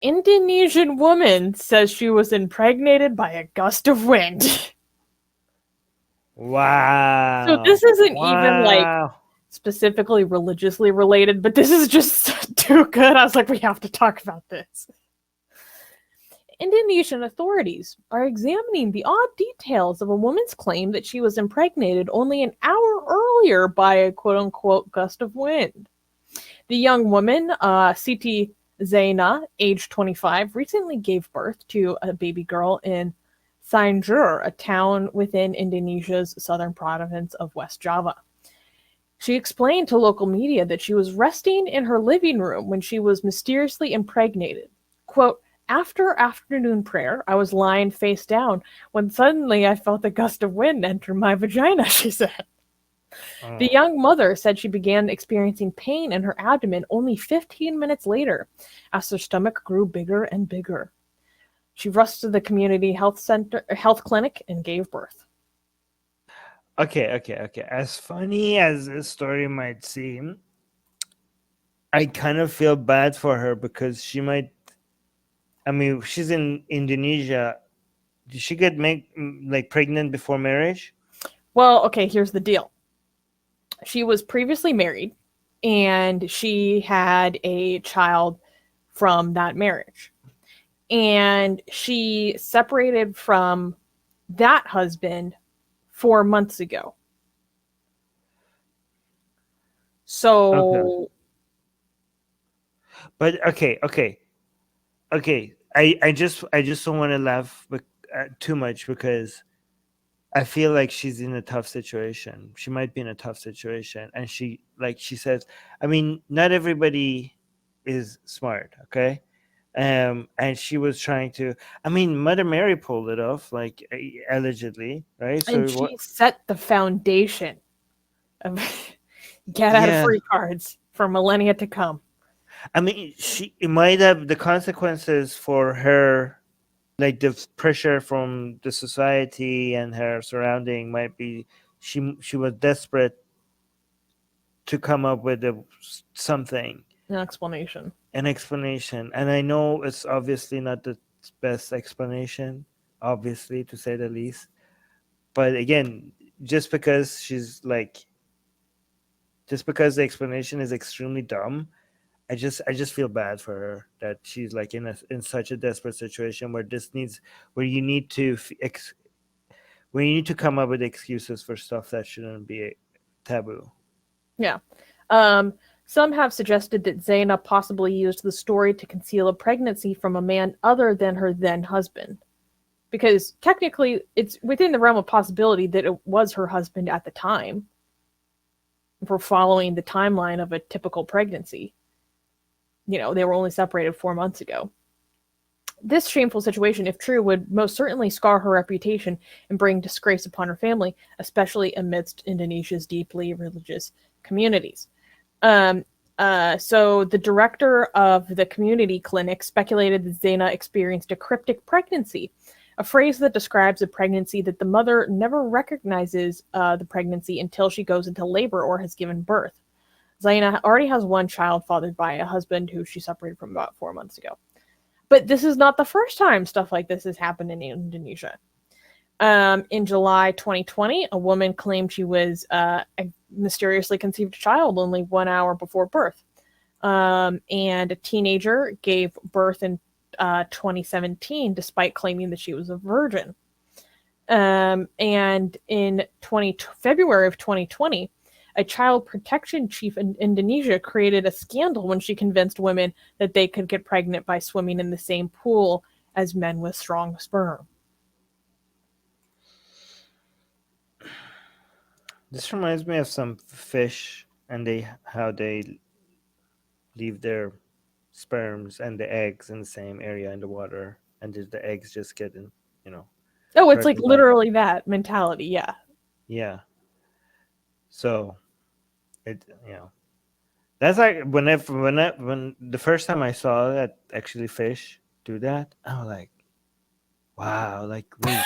Indonesian woman says she was impregnated by a gust of wind. So Wow. this isn't even like Wow. specifically religiously related, but this is just too good. I was like, we have to talk about this. Indonesian authorities are examining the odd details of a woman's claim that she was impregnated only an hour earlier by a quote unquote gust of wind. The young woman, Siti Zainah, age 25, recently gave birth to a baby girl in Cianjur, a town within Indonesia's southern province of West Java. She explained to local media that she was resting in her living room when she was mysteriously impregnated. Quote, after afternoon prayer, I was lying face down when suddenly I felt a gust of wind enter my vagina, she said. Oh. The young mother said she began experiencing pain in her abdomen only 15 minutes later as her stomach grew bigger and bigger. She rushed to the community health clinic and gave birth. Okay. As funny as this story might seem, I kind of feel bad for her because she might. I mean, she's in Indonesia. Did she get like pregnant before marriage? Well, okay, here's the deal. She was previously married and she had a child from that marriage. And she separated from that husband 4 months ago. Okay, So, but okay. I just don't want to laugh too much because I feel like she's in a tough situation. She might be in a tough situation, and she says, I mean, not everybody is smart, okay? And she was trying to. I mean, Mother Mary pulled it off, like allegedly, right? and So what? she set the foundation of get out of Yeah, free cards for millennia to come. I mean, she it might have the consequences for her, like the pressure from the society and her surrounding might be. She was desperate to come up with something, An explanation. an explanation, and I know it's obviously not the best explanation, obviously, to say the least. But again, just because she's like, just because the explanation is extremely dumb, I just feel bad for her that she's like in such a desperate situation where this needs where you need to where you need to come up with excuses for stuff that shouldn't be taboo. Yeah. Um, some have suggested that Zaina possibly used the story to conceal a pregnancy from a man other than her then husband. Because technically, it's within the realm of possibility that it was her husband at the time. If we're following the timeline of a typical pregnancy, they were only separated 4 months ago. This shameful situation, if true, would most certainly scar her reputation and bring disgrace upon her family, especially amidst Indonesia's deeply religious communities. Um, so the director of the community clinic speculated that Zaina experienced a cryptic pregnancy, a phrase that describes a pregnancy that the mother never recognizes the pregnancy until she goes into labor or has given birth. Zaina already has one child fathered by a husband who she separated from about 4 months ago. But this is not the first time stuff like this has happened in Indonesia. In July 2020, a woman claimed she was mysteriously conceived a child only 1 hour before birth. And a teenager gave birth in 2017 despite claiming that she was a virgin. And in February of 2020, a child protection chief in Indonesia created a scandal when she convinced women that they could get pregnant by swimming in the same pool as men with strong sperm. This reminds me of some fish and they how they leave their sperms and the eggs in the same area in the water, and the eggs just get in, you know, Oh, it's like fertilized. literally that mentality. Yeah. Yeah. So it that's like when the first time I saw that actually fish do that, I was like, wow, like wait,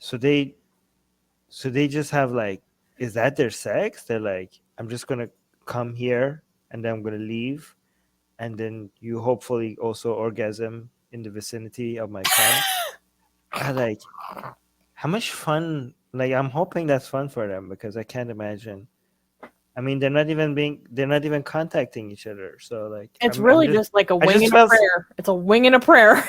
so they so they just have like, is that their sex? They're like, I'm just gonna come here and then I'm gonna leave and then you hopefully also orgasm in the vicinity of my cum. Like, how much fun? Like, I'm hoping that's fun for them because I can't imagine. I mean, they're not even contacting each other. So like, It's I'm really just, just like a I wing just and a felt, prayer. It's a wing and a prayer.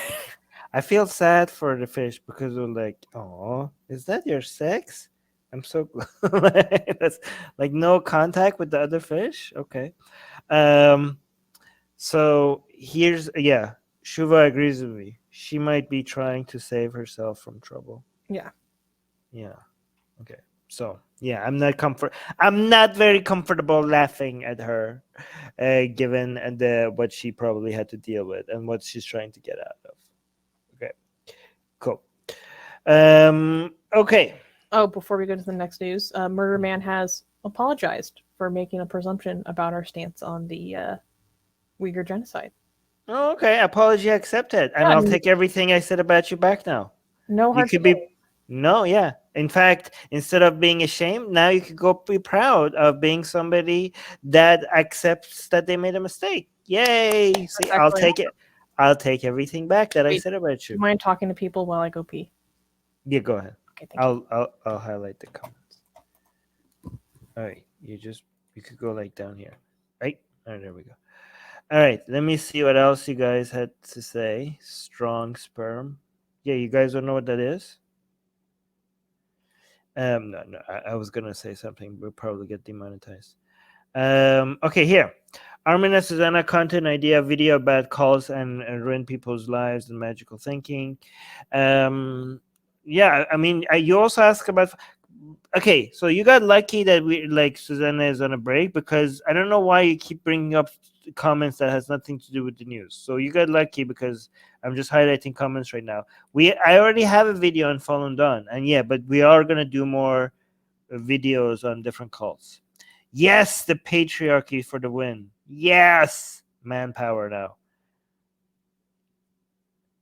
I feel sad for the fish because they're like, oh, is that your sex? I'm so glad. That's like no contact with the other fish. Okay. Um. So here's, yeah. Shuva agrees with me. She might be trying to save herself from trouble. Yeah. Yeah. Okay. So yeah, I'm not very comfortable laughing at her, given the what she probably had to deal with and what she's trying to get out of. Okay. Cool. Okay. Oh, before we go to the next news, Murder Man has apologized for making a presumption about our stance on the Uyghur genocide. Okay. Apology accepted, and Yeah, I'll take everything I said about you back now. no You hard could feelings. be no, yeah. In fact, instead of being ashamed, now you could go be proud of being somebody that accepts that they made a mistake. Yay! That's See, I'll actually. take it. I'll take everything back that I Wait, said about do you you. mind talking to people while I go pee? Yeah, go ahead. Okay, thank you. I'll highlight the comments. All right, you could go like down here, right? All right, there we go. All right, let me see what else you guys had to say. Strong sperm. Yeah, you guys don't know what that is. No, no, I was gonna say something. We'll probably get demonetized. Okay, here. Armin and Susanna content idea video about calls and ruin people's lives and magical thinking. Yeah, I mean, you also ask about. Okay, so you got lucky that we like Susanna is on a break because I don't know why you keep bringing up comments that has nothing to do with the news. So you got lucky because I'm just highlighting comments right now. I already have a video on Fallen Dawn, and yeah, but we are gonna do more videos on different cults. Yes, the patriarchy for the win. Yes, manpower now.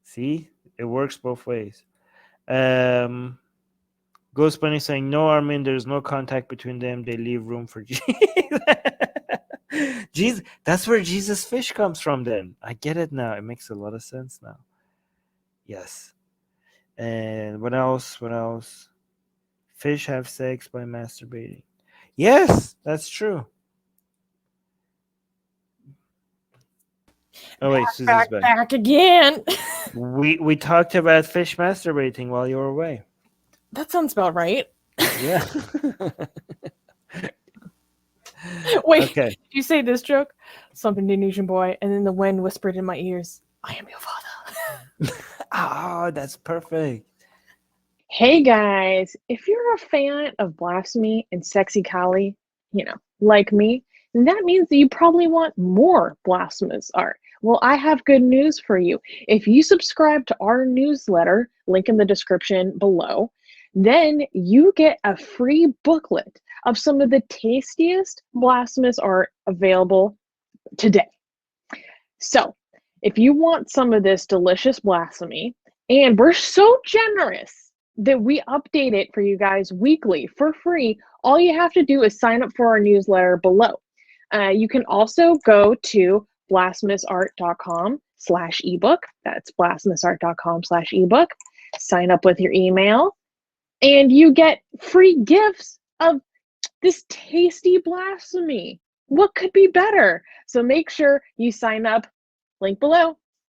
See, it works both ways. Ghost Bunny saying no, Armin. There's no contact between them. They leave room for Jesus. Jesus, that's where Jesus fish comes from. Then I get it now. It makes a lot of sense now. Yes. And what else? What else? Fish have sex by masturbating. Yes, that's true. Oh wait, Susie's back. Back again. We talked about fish masturbating while you were away. That sounds about right. Yeah. Wait, Okay. you say this joke? Some Indonesian boy, and then the wind whispered in my ears, "I am your father." Oh, that's perfect. Hey guys, if you're a fan of blasphemy and sexy Kali, like me, then that means that you probably want more blasphemous art. Well, I have good news for you. If you subscribe to our newsletter, link in the description below, then you get a free booklet of some of the tastiest blasphemous art available today. So, if you want some of this delicious blasphemy, and we're so generous that we update it for you guys weekly for free, all you have to do is sign up for our newsletter below. You can also go to blasphemousart.com/ebook. That's blasphemousart.com/ebook. Sign up with your email, and you get free gifts of this tasty blasphemy. What could be better? So make sure you sign up. Link below.